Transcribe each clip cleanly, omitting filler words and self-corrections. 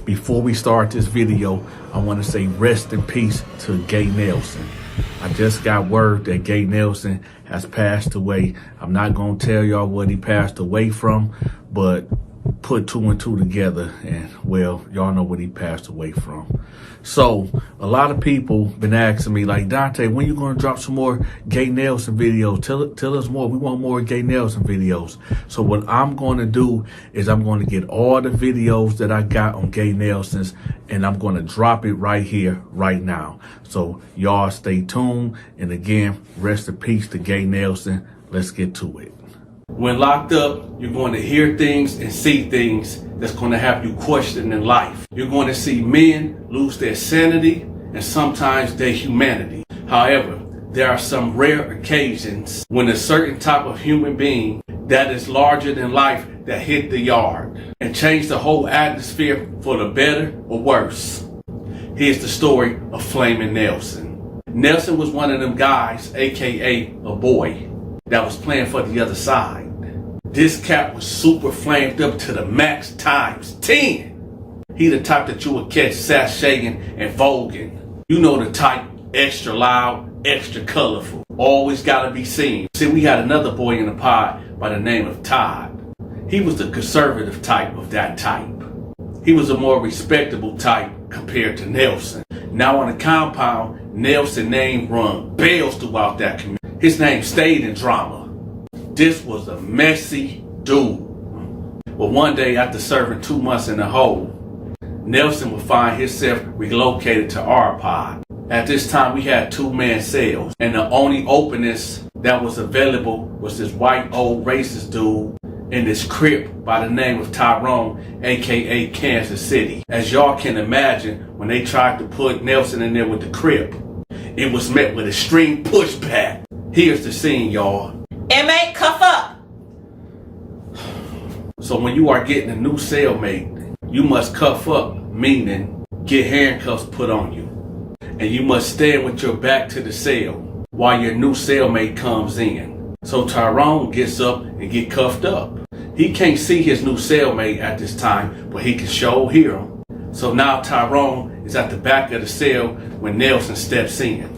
Before we start this video, I want to say rest in peace to Gay Nelson. I just got word that Gay Nelson has passed away. I'm not going to tell y'all what he passed away from, but put two and two together and, well, y'all know what he passed away from. So a lot of people been asking me, like, Dante, when you going to drop some more Gay Nelson videos? Tell us more. We want more Gay Nelson videos. So what I'm going to do is I'm going to get all the videos that I got on Gay Nelson's and I'm going to drop it right here, right now. So y'all stay tuned. And again, rest in peace to Gay Nelson. Let's get to it. When locked up, you're going to hear things and see things that's going to have you questioning life. You're going to see men lose their sanity and sometimes their humanity. However, there are some rare occasions when a certain type of human being that is larger than life that hit the yard and changed the whole atmosphere for the better or worse. Here's the story of Flamin' Nelson. Nelson was one of them guys, aka a boy, that was playing for the other side. This cat was super flamed up to the max times 10. He the type that you would catch sashaying and voguing. You know the type, extra loud, extra colorful, always gotta be seen. See, we had another boy in the pod by the name of Todd. He was the conservative type of that type. He was a more respectable type compared to Nelson. Now on the compound, Nelson's name rung bells throughout that community. His name stayed in drama. This was a messy dude. But one day, after serving 2 months in the hole, Nelson would find himself relocated to our pod. At this time, we had 2-man cells, and the only openness that was available was this white old racist dude in this crib by the name of Tyrone, aka Kansas City. As y'all can imagine, when they tried to put Nelson in there with the crib, it was met with extreme pushback. Here's the scene, y'all. Inmate, cuff up. So when you are getting a new cellmate, you must cuff up, meaning get handcuffs put on you. And you must stand with your back to the cell while your new cellmate comes in. So Tyrone gets up and get cuffed up. He can't see his new cellmate at this time, but he can sure hear him. So now Tyrone is at the back of the cell when Nelson steps in.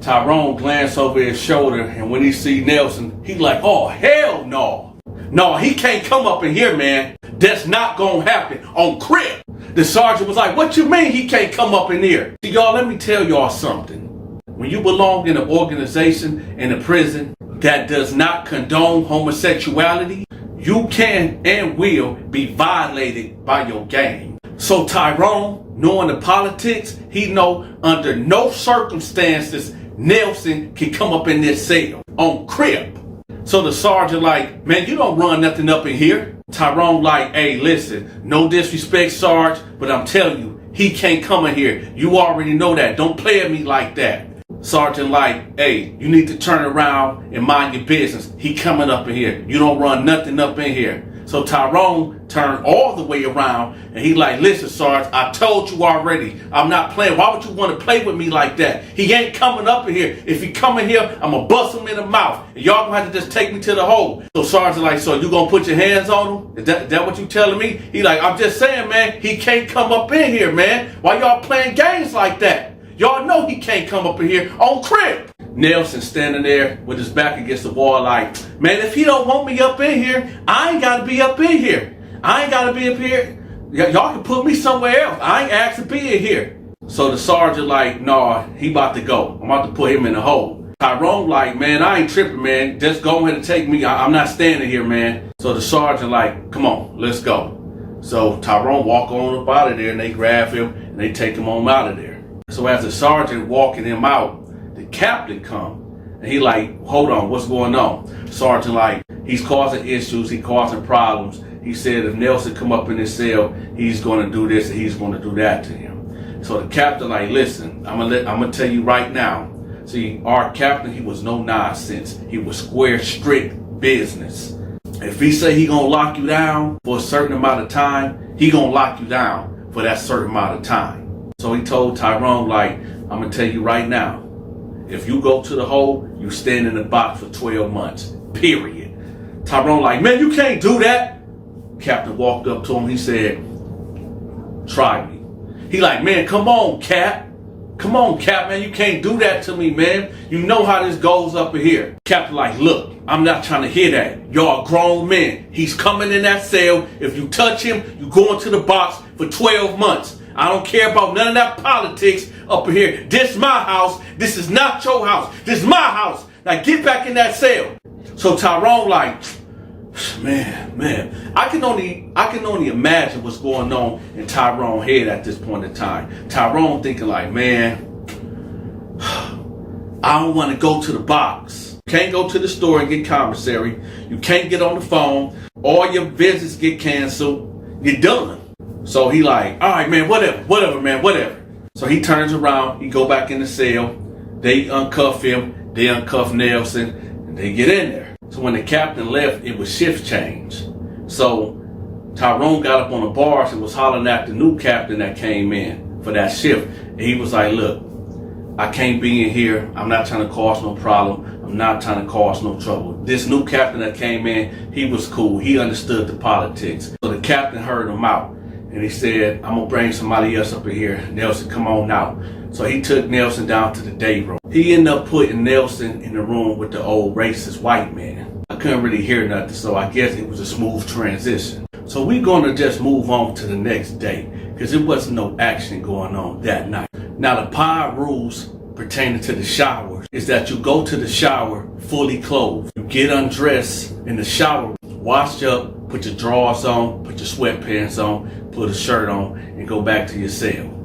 Tyrone glanced over his shoulder, and when he see Nelson, he like, oh, hell no. No, he can't come up in here, man. That's not gonna happen on crib. The sergeant was like, what you mean he can't come up in here? See, y'all, let me tell y'all something. When you belong in an organization, in a prison, that does not condone homosexuality, you can and will be violated by your gang. So Tyrone, knowing the politics, he know under no circumstances Nelson can come up in this cell on crib. So the sergeant like, man, you don't run nothing up in here. Tyrone like, hey, listen, no disrespect, Sarge, but I'm telling you, he can't come in here. You already know that. Don't play at me like that. Sergeant like, hey, you need to turn around and mind your business. He coming up in here. You don't run nothing up in here. So Tyrone turned all the way around and he like, listen, Sarge, I told you already, I'm not playing. Why would you want to play with me like that? He ain't coming up in here. If he come in here, I'm going to bust him in the mouth. And y'all going to have to just take me to the hole. So Sergeant like, so you going to put your hands on him? Is that what you telling me? He like, I'm just saying, man, he can't come up in here, man. Why y'all playing games like that? Y'all know he can't come up in here on crib. Nelson standing there with his back against the wall like, man, if he don't want me up in here, I ain't got to be up in here. I ain't got to be up here. Y'all can put me somewhere else. I ain't asked to be in here. So the sergeant like, nah, he about to go. I'm about to put him in the hole. Tyrone like, man, I ain't tripping, man. Just go ahead and take me. I'm not standing here, man. So the sergeant like, come on, let's go. So Tyrone walk on up out of there and they grab him and they take him on out of there. So as the sergeant walking him out, the captain come and he like, hold on, what's going on? Sergeant like, he's causing issues, he causing problems. He said if Nelson come up in his cell, he's going to do this and he's going to do that to him. So the captain like, listen, I'm gonna tell you right now. See, our captain, he was no nonsense. He was square, strict business. If he say he gonna lock you down for a certain amount of time, he gonna lock you down for that certain amount of time. So he told Tyrone like, I'm gonna tell you right now, if you go to the hole, you stand in the box for 12 months, period. Tyrone like, man, you can't do that. Captain walked up to him. He said, try me. He like, man, come on, Cap. Come on, Cap, man. You can't do that to me, man. You know how this goes up in here. Cap like, look, I'm not trying to hear that. Y'all grown men. He's coming in that cell. If you touch him, you go into the box for 12 months. I don't care about none of that politics up in here. This my house. This is not your house. This is my house. Now get back in that cell. So Tyrone like, man, I can only imagine what's going on in Tyrone's head at this point in time. Tyrone thinking like, man, I don't want to go to the box. You can't go to the store and get commissary. You can't get on the phone. All your visits get canceled. You're done. So he like, all right, man, whatever, man, whatever. So he turns around. He go back in the cell. They uncuff him. They uncuff Nelson. And they get in there. So when the captain left, it was shift change. So Tyrone got up on the bars and was hollering at the new captain that came in for that shift. And he was like, look, I can't be in here. I'm not trying to cause no problem. I'm not trying to cause no trouble. This new captain that came in, he was cool. He understood the politics. So the captain heard him out. And he said, I'm going to bring somebody else up in here. Nelson, come on out. So he took Nelson down to the day room. He ended up putting Nelson in the room with the old racist white man. I couldn't really hear nothing, so I guess it was a smooth transition. So we're going to just move on to the next day, because there wasn't no action going on that night. Now the PI rules pertaining to the shower is that you go to the shower fully clothed. You get undressed in the shower, wash up, put your drawers on, put your sweatpants on, put a shirt on, and go back to your cell.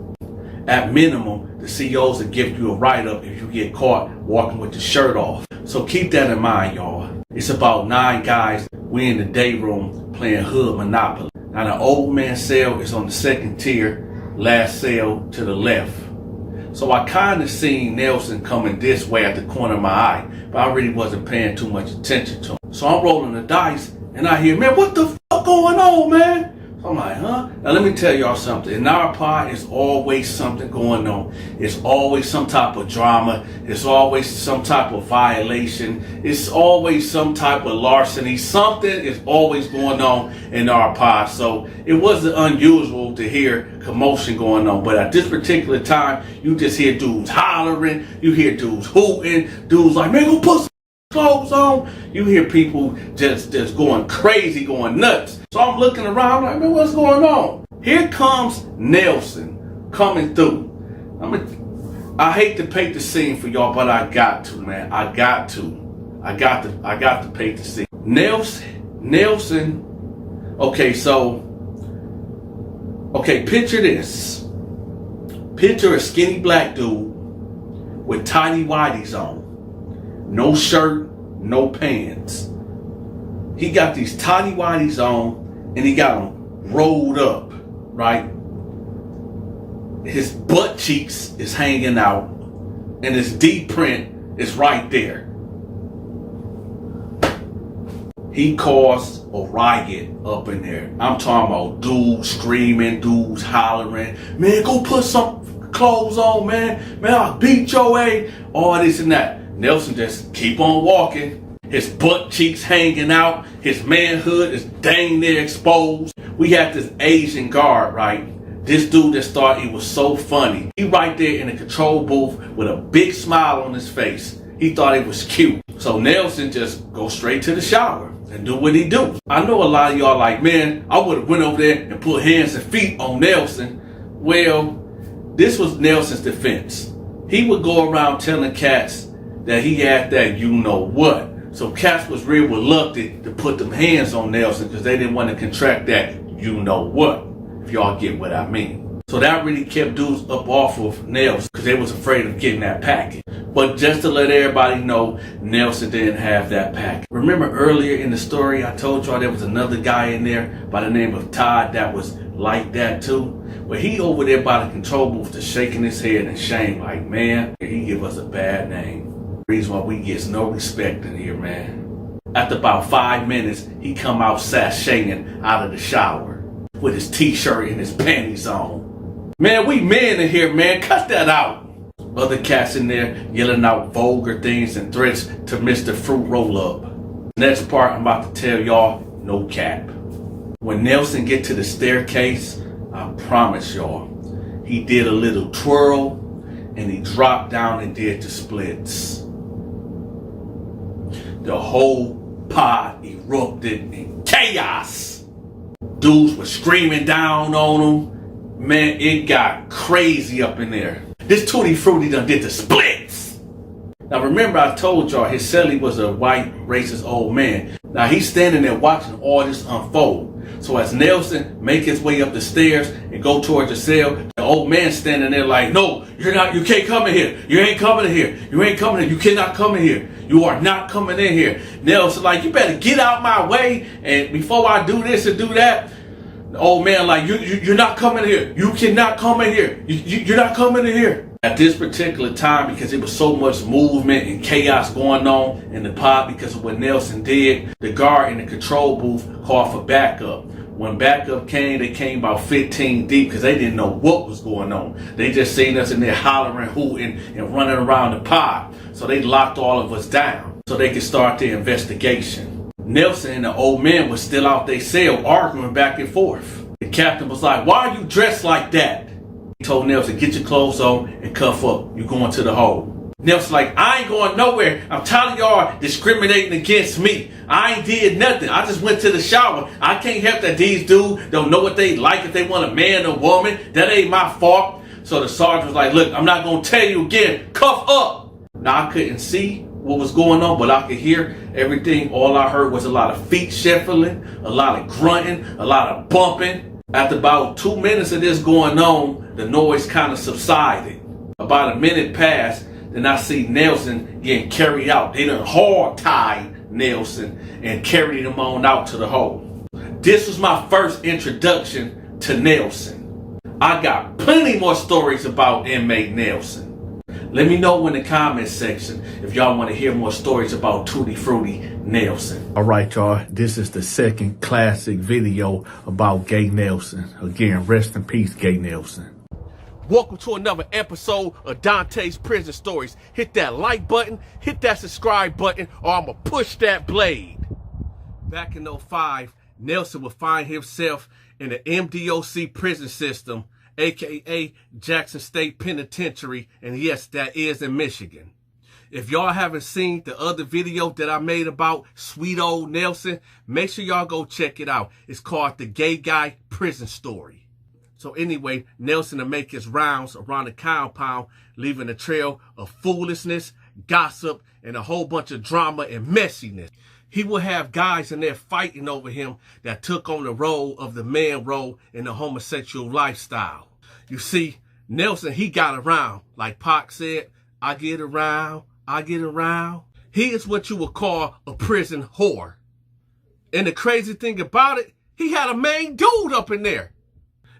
At minimum, the COs will give you a write-up if you get caught walking with your shirt off. So keep that in mind, y'all. It's about 9 guys. We in the day room playing hood Monopoly. Now the old man cell is on the second tier, last cell to the left. So I kind of seen Nelson coming this way at the corner of my eye, but I really wasn't paying too much attention to him. So I'm rolling the dice and I hear, man, what the fuck going on, man? I'm like, huh? Now let me tell y'all something. In our pod, it's always something going on. It's always some type of drama. It's always some type of violation. It's always some type of larceny. Something is always going on in our pod. So it wasn't unusual to hear commotion going on. But at this particular time, you just hear dudes hollering. You hear dudes hooting. Dudes like, man, go put some clothes on. You hear people just going crazy, going nuts. So I'm looking around like, man, what's going on? Here comes Nelson coming through. I hate to paint the scene for y'all, but I got to, man. I got to paint the scene. Nelson. Okay, picture this. Picture a skinny black dude with tidy whities on. No shirt, no pants. He got these tidy whities on and he got them rolled up, right? His butt cheeks is hanging out and his D print is right there. He caused a riot up in there. I'm talking about dudes screaming, dudes hollering, man, go put some clothes on, man. Man, I'll beat your ass. All this and that. Nelson just keep on walking. His butt cheeks hanging out. His manhood is dang near exposed. We had this Asian guard, right? This dude just thought he was so funny. He right there in the control booth with a big smile on his face. He thought it was cute. So Nelson just go straight to the shower and do what he do. I know a lot of y'all like, man, I would have went over there and put hands and feet on Nelson. Well, this was Nelson's defense. He would go around telling cats that he had that you know what. So cats was real reluctant to put them hands on Nelson because they didn't want to contract that you know what, if y'all get what I mean. So that really kept dudes up off of Nelson because they was afraid of getting that package. But just to let everybody know, Nelson didn't have that package. Remember earlier in the story, I told y'all there was another guy in there by the name of Todd that was like that too? Well, he over there by the control booth just shaking his head in shame like, man, he give us a bad name. Reason why we gets no respect in here, man. After about 5 minutes, he come out sashaying out of the shower with his t-shirt and his panties on. Man, we men in here, man. Cut that out. Other cats in there yelling out vulgar things and threats to Mr. Fruit Roll Up. Next part I'm about to tell y'all, no cap. When Nelson get to the staircase, I promise y'all, he did a little twirl and he dropped down and did the splits. The whole pod erupted in chaos. Dudes were screaming down on him. Man, it got crazy up in there. This Tutti Frutti done did the splits. Now remember I told y'all his cellie was a white racist old man. Now he's standing there watching all this unfold. So as Nelson make his way up the stairs and go towards the cell, the old man standing there like, no, you can't come in here. You ain't coming in here. You ain't coming in. You cannot come in here. You are not coming in here. Nelson like, you better get out my way. And before I do this and do that, the old man like, you're not coming in here. You cannot come in here. You're not coming in here. At this particular time, because it was so much movement and chaos going on in the pod because of what Nelson did, the guard in the control booth called for backup. When backup came, they came about 15 deep because they didn't know what was going on. They just seen us in there hollering, hooting, and running around the pod. So they locked all of us down so they could start their investigation. Nelson and the old man was still out their cell arguing back and forth. The captain was like, why are you dressed like that? He told Nelson, get your clothes on and cuff up. You going to the hole. Nelson like, I ain't going nowhere. I'm tired of y'all discriminating against me. I ain't did nothing. I just went to the shower. I can't help that these dudes don't know what they like, if they want a man or woman. That ain't my fault. So the sergeant was like, look, I'm not going to tell you again. Cuff up. Now I couldn't see what was going on, but I could hear everything. All I heard was a lot of feet shuffling, a lot of grunting, a lot of bumping. After about 2 minutes of this going on, the noise kind of subsided. About a minute passed, then I see Nelson getting carried out. They done hog-tied Nelson and carried him on out to the hole. This was my first introduction to Nelson. I got plenty more stories about inmate Nelson. Let me know in the comments section if y'all want to hear more stories about Tutti Frutti Nelson. All right, y'all. This is the second classic video about Gay Nelson. Again, rest in peace, Gay Nelson. Welcome to another episode of Dante's Prison Stories. Hit that like button, hit that subscribe button, or I'm going to push that blade. Back in 2005, Nelson would find himself in the MDOC prison system, aka Jackson State Penitentiary, and yes, that is in Michigan. If y'all haven't seen the other video that I made about sweet old Nelson, make sure y'all go check it out. It's called The Gay Guy Prison Story. So anyway, Nelson will make his rounds around the compound, leaving a trail of foolishness, gossip, and a whole bunch of drama and messiness. He will have guys in there fighting over him that took on the role of the man role in the homosexual lifestyle. You see, Nelson, he got around. Like Pac said, I get around, I get around. He is what you would call a prison whore. And the crazy thing about it, he had a main dude up in there.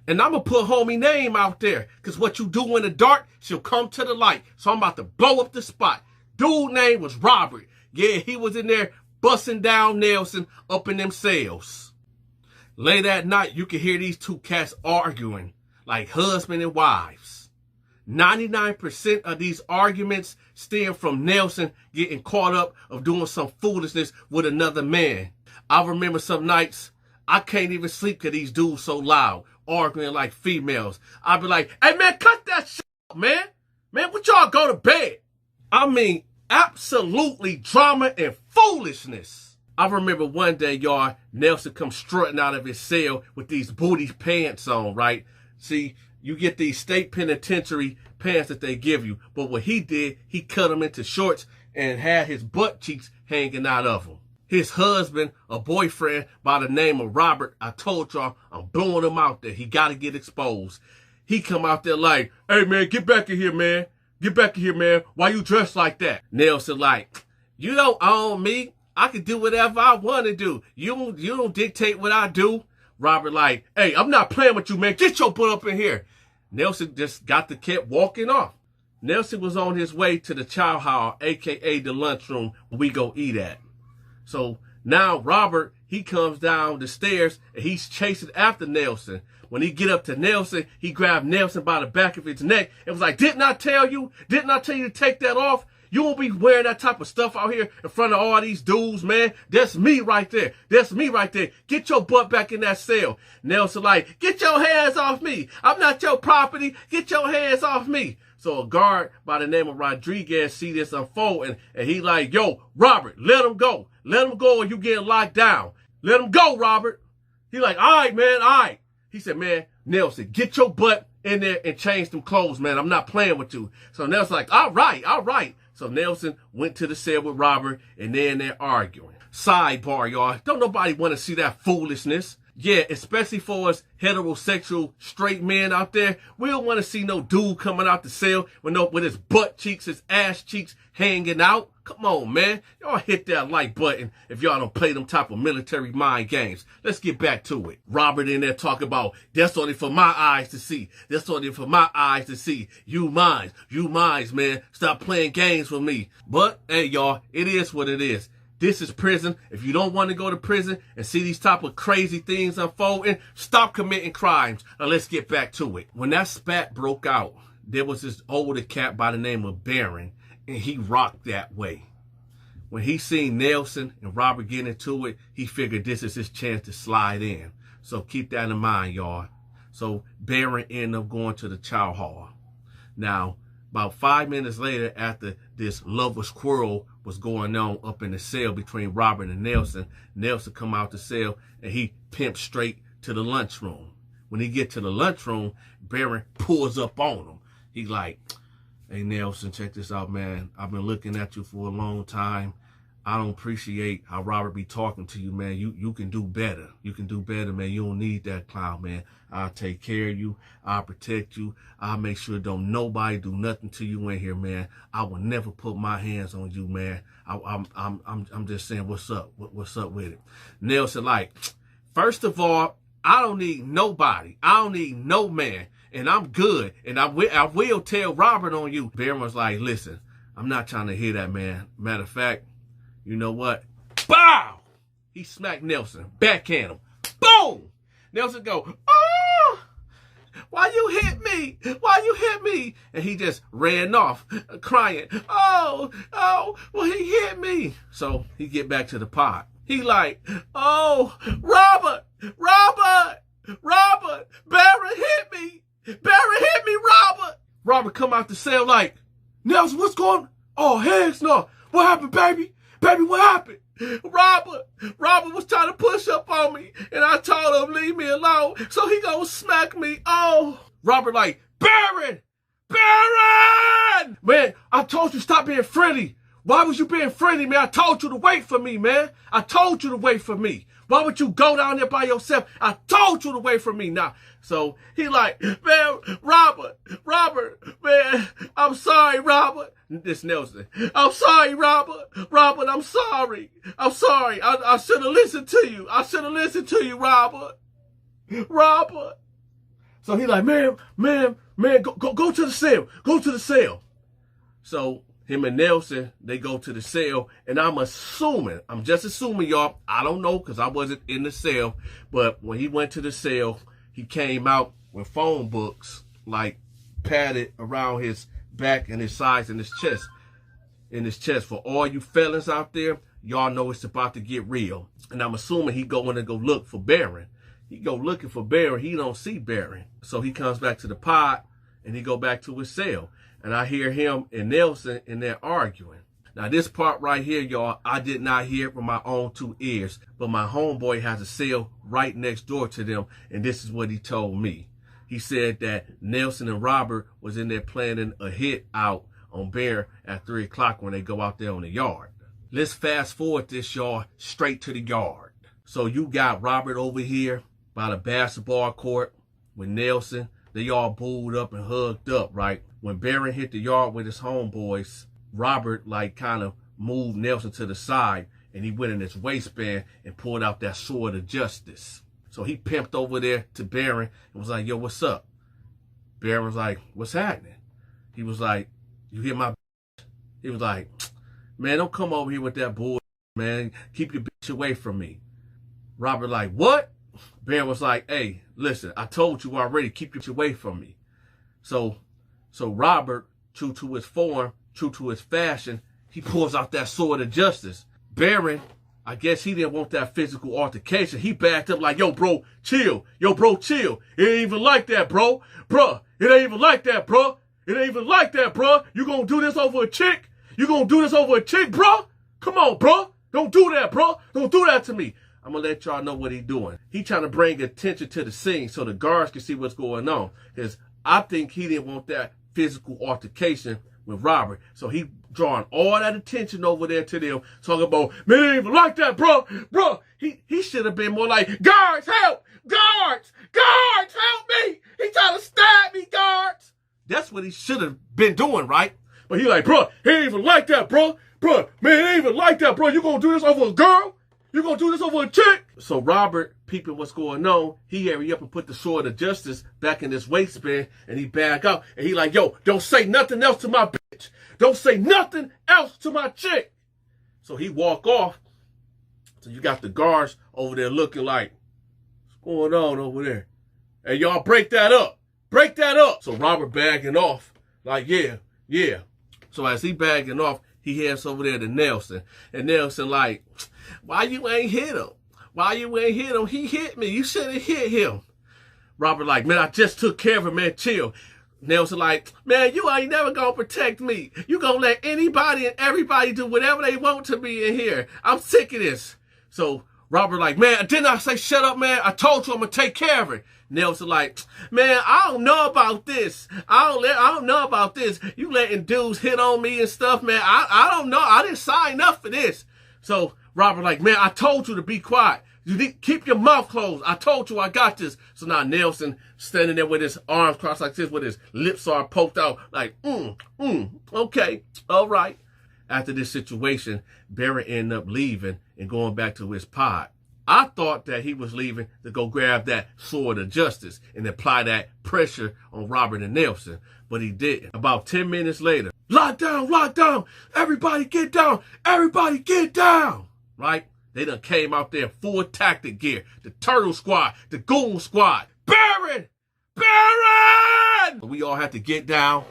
And I'm going to put homie name out there, because what you do in the dark shall come to the light. So I'm about to blow up the spot. Dude name was Robert. Yeah, he was in there busting down Nelson up in them cells. Late at night, you can hear these two cats arguing like husband and wives. 99% of these arguments stem from Nelson getting caught up of doing some foolishness with another man. I remember some nights, I can't even sleep because these dudes so loud, arguing like females. I'd be like, hey man, cut that shit up, man. Man, would y'all go to bed? I mean, absolutely drama and foolishness. I remember one day, y'all, Nelson comes strutting out of his cell with these booty pants on, right? See, you get these state penitentiary pants that they give you. But what he did, he cut them into shorts and had his butt cheeks hanging out of them. His husband, a boyfriend by the name of Robert, I told y'all, I'm blowing him out there. He got to get exposed. He come out there like, hey, man, get back in here, man. Get back in here, man. Why you dressed like that? Nelson like, you don't own me. I can do whatever I want to do. You don't dictate what I do. Robert like, hey, I'm not playing with you, man. Get your butt up in here. Nelson just kept walking off. Nelson was on his way to the chow hall, a.k.a. the lunchroom where we go eat at. So now Robert, he comes down the stairs and he's chasing after Nelson. When he get up to Nelson, he grabbed Nelson by the back of his neck and was like, didn't I tell you to take that off? You won't be wearing that type of stuff out here in front of all these dudes, man. That's me right there. That's me right there. Get your butt back in that cell. Nelson like, get your hands off me. I'm not your property. Get your hands off me. So a guard by the name of Rodriguez see this unfold, and he like, yo, Robert, let him go. Let him go or you getting locked down. Let him go, Robert. He like, all right, man, all right. He said, man, Nelson, get your butt in there and change them clothes, man. I'm not playing with you. So Nelson's like, all right, all right. So Nelson went to the cell with Robert, and they're arguing. Sidebar, y'all. Don't nobody want to see that foolishness. Yeah, especially for us heterosexual straight men out there. We don't want to see no dude coming out the cell with his butt cheeks, his ass cheeks hanging out. Come on, man. Y'all hit that like button if y'all don't play them type of military mind games. Let's get back to it. Robert in there talking about, that's only for my eyes to see. That's only for my eyes to see. You minds, man. Stop playing games with me. But, hey, y'all, it is what it is. This is prison. If you don't want to go to prison and see these type of crazy things unfolding, stop committing crimes. Now let's get back to it. When that spat broke out, there was this older cat by the name of Barron, and he rocked that way. When he seen Nelson and Robert getting into it, he figured this is his chance to slide in. So keep that in mind, y'all. So Barron ended up going to the chow hall. Now, about 5 minutes later, after this lover's quarrel was going on up in the cell between Robert and Nelson, Nelson come out the cell and he pimped straight to the lunchroom. When he get to the lunchroom, Barron pulls up on him. He like, hey, Nelson, check this out, man. I've been looking at you for a long time. I don't appreciate how Robert be talking to you, man. You can do better. You can do better, man. You don't need that clown, man. I'll take care of you. I'll protect you. I'll make sure don't nobody do nothing to you in here, man. I will never put my hands on you, man. I'm just saying, what's up? What's up with it? Nelson like, first of all, I don't need nobody. I don't need no man. And I'm good. And I will tell Robert on you. Barron was like, listen, I'm not trying to hear that, man. Matter of fact, you know what? Bow! He smacked Nelson. Backhand him. Boom! Nelson go, oh! Why you hit me? Why you hit me? And he just ran off, crying. Oh, well, he hit me. So he get back to the pod. He like, oh, Robert, Barron hit me. Barron hit me, Robert. Robert come out the cell like, Nelson, what's going on? Oh, heck no. What happened, baby? Baby, what happened? Robert was trying to push up on me, and I told him, leave me alone, so he gonna smack me. Oh. Robert like, Barron! Man, I told you stop being friendly. Why was you being friendly, man? I told you to wait for me, man. I told you to wait for me. Why would you go down there by yourself? I told you to wait for me now. So he like, man, Robert, man, I'm sorry, Robert. This Nelson. I'm sorry, Robert. I'm sorry. I should have listened to you. Robert. So he like, man, go to the cell. Go to the cell. So him and Nelson, they go to the cell, and I'm just assuming, y'all, I don't know because I wasn't in the cell, but when he went to the cell, he came out with phone books, like, padded around his back and his sides and his chest. For all you fellas out there, y'all know it's about to get real. And I'm assuming he going to go look for Barron. He go looking for Barron. He don't see Barron. So he comes back to the pod, and he go back to his cell. And I hear him and Nelson in there arguing. Now, this part right here, y'all, I did not hear it with my own 2 ears. But my homeboy has a cell right next door to them. And this is what he told me. He said that Nelson and Robert was in there planning a hit out on Barron at 3 o'clock when they go out there on the yard. Let's fast forward this, y'all, straight to the yard. So you got Robert over here by the basketball court with Nelson. They all booed up and hugged up, right? When Barron hit the yard with his homeboys, Robert, like, kind of moved Nelson to the side, and he went in his waistband and pulled out that sword of justice. So he pimped over there to Barron and was like, yo, what's up? Barron was like, what's happening? He was like, you hear my bitch? He was like, man, don't come over here with that bull, man. Keep your bitch away from me. Robert like, what? Barron was like, hey, listen, I told you already, keep your bitch away from me. So Robert, true to his form, true to his fashion, he pulls out that sword of justice. Baron, I guess he didn't want that physical altercation. He backed up like, yo, bro, chill. Yo, bro, chill. It ain't even like that, bro. Bruh, it ain't even like that, bro. It ain't even like that, bro. You gonna do this over a chick? You gonna do this over a chick, bro? Come on, bro. Don't do that, bro. Don't do that to me. I'm gonna let y'all know what he doing. He trying to bring attention to the scene so the guards can see what's going on. Because I think he didn't want that physical altercation with Robert. So he drawing all that attention over there to them, talking about, man, it ain't even like that, bro. Bro, he should have been more like, guards, help! Guards! Guards, help me! He trying to stab me, guards! That's what he should have been doing, right? But he like, bro, it ain't even like that, bro. Bro, man, it ain't even like that, bro. You gonna do this over a girl? You gonna do this over a chick? So Robert, peeping what's going on, he hurry up and put the sword of justice back in his waistband, and he back out, and he like, yo, don't say nothing else to my bitch. Don't say nothing else to my chick. So he walk off. So you got the guards over there looking like, what's going on over there? Hey, y'all, break that up. Break that up. So Robert bagging off, like, yeah. So as he bagging off, he heads over there to Nelson. And Nelson like, why you ain't hit him? Why you ain't hit him? He hit me. You should have hit him. Robert like, man, I just took care of him, man. Chill. Nelson like, man, you ain't never gonna protect me. You gonna let anybody and everybody do whatever they want to me in here. I'm sick of this. So Robert like, man, didn't I say shut up, man? I told you I'm gonna take care of it. Nelson like, man, I don't know about this. I don't know about this. You letting dudes hit on me and stuff, man. I don't know. I didn't sign up for this. So Robert like, man, I told you to be quiet. You need keep your mouth closed. I told you I got this. So now Nelson standing there with his arms crossed like this, with his lips are poked out, like, okay, all right. After this situation, Barry ended up leaving and going back to his pod. I thought that he was leaving to go grab that sword of justice and apply that pressure on Robert and Nelson, but he didn't. About 10 minutes later, lock down, everybody get down, right? They done came out there full tactic gear, the Turtle Squad, the Goon Squad. Baron! We all have to get down.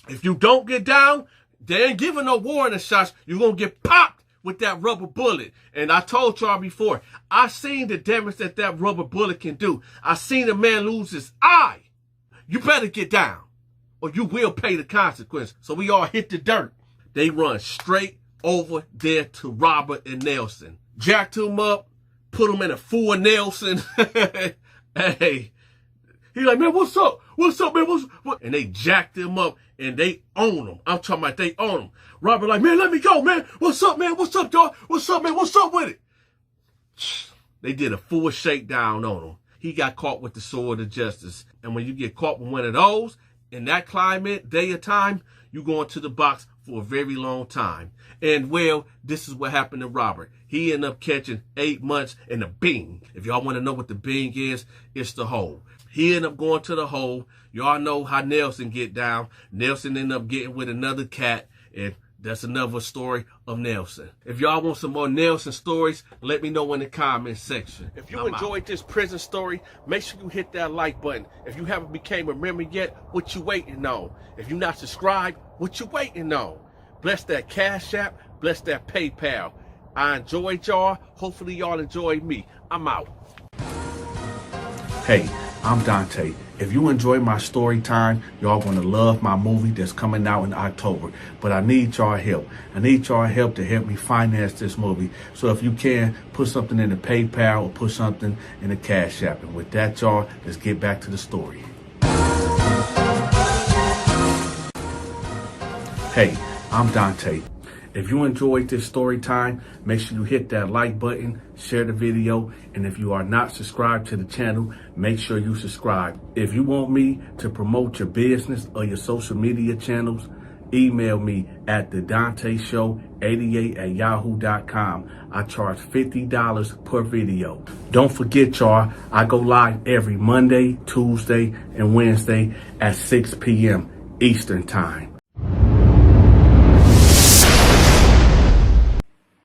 If you don't get down, they ain't giving no warning shots. You're going to get popped with that rubber bullet. And I told y'all before, I seen the damage that rubber bullet can do. I seen a man lose his eye. You better get down or you will pay the consequence. So we all hit the dirt. They run straight over there to Robert and Nelson. Jacked him up, put him in a full Nelson. Hey, he like, man, what's up? What's up, man? What? And they jacked him up and they own him. I'm talking about they own him. Robert like, man, let me go, man. What's up, man? What's up, dog? What's up, man? What's up with it? They did a full shakedown on him. He got caught with the sword of justice. And when you get caught with one of those, in that climate, day or time, you go into the box for a very long time. And well, this is what happened to Robert. He ended up catching 8 months in the bing. If y'all want to know what the bing is, it's the hole. He ended up going to the hole. Y'all know how Nelson get down. Nelson ended up getting with another cat, and that's another story of Nelson. If y'all want some more Nelson stories, let me know in the comment section. If you enjoyed this prison story, make sure you hit that like button. If you haven't became a member yet, what you waiting on? If you're not subscribed, what you waiting on? Bless that Cash App, bless that PayPal. I enjoyed y'all. Hopefully y'all enjoyed me. I'm out. Hey, I'm Dante. If you enjoy my story time, y'all gonna love my movie that's coming out in October. But I need y'all help. I need y'all help to help me finance this movie. So if you can, put something in the PayPal or put something in the Cash App. And with that, y'all, let's get back to the story. Hey, I'm Dante. If you enjoyed this story time, make sure you hit that like button, share the video, and if you are not subscribed to the channel, make sure you subscribe. If you want me to promote your business or your social media channels, email me at thedanteshow88@yahoo.com. I charge $50 per video. Don't forget, y'all, I go live every Monday, Tuesday, and Wednesday at 6 p.m. Eastern Time.